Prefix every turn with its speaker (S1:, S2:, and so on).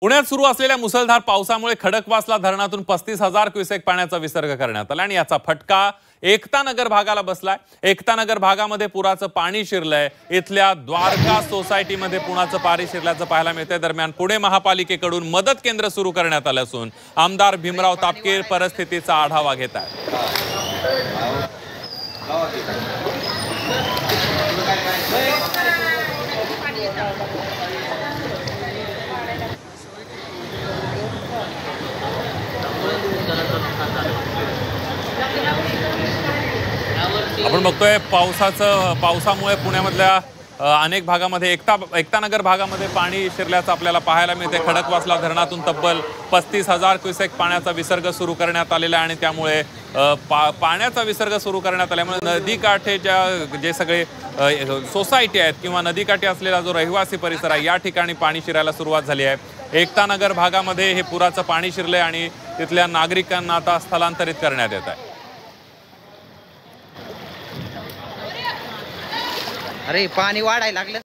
S1: पुण्यात सुरू असलेल्या मुसळधार पावसामुळे खडकवासला धरणातून 35,000 क्युसेक पाण्याचा विसर्ग करण्यात आला आणि याचा फटका एकता नगर भागाला बसलाय। एकता नगर भागामध्ये पुराचं पाणी शिरलंय। इथल्या द्वारका सोसायटीमध्ये पुराचं पाणी शिरल्याचं पाहायला मिळतंय। दरम्यान पुणे महापालिकेकडून मदत केंद्र सुरू करण्यात आलं असून आमदार भीमराव तापकीर परिस्थितीचा आढावा घेत आहेत। आपण बघतोय पावसामुळे पुण्यामधल्या अनेक भागामध्ये एकता नगर भागामध्ये पाणी शिरल्याचं आपल्याला पाहायला मिळते। खडकवासला धरणातून तब्बल 35,000 क्युसेक पाण्याचा विसर्ग सुरू करण्यात आलेला आहे आणि त्यामुळे पाण्याचा विसर्ग सुरू करण्यात आल्यामुळे नदीकाठे जे सगळे सोसायटी आहेत किंवा नदीकाठी असलेला जो रहिवासी परिसर आहे या ठिकाणी पाणी शिरायला सुरुवात झाली आहे। एकता नगर भागामध्ये हे पुराचं पाणी शिरले आणि तिथल्या नागरिकांना आता स्थलांतरित करण्यात येत आहे।
S2: अरे पाणी वाढायला लागलं।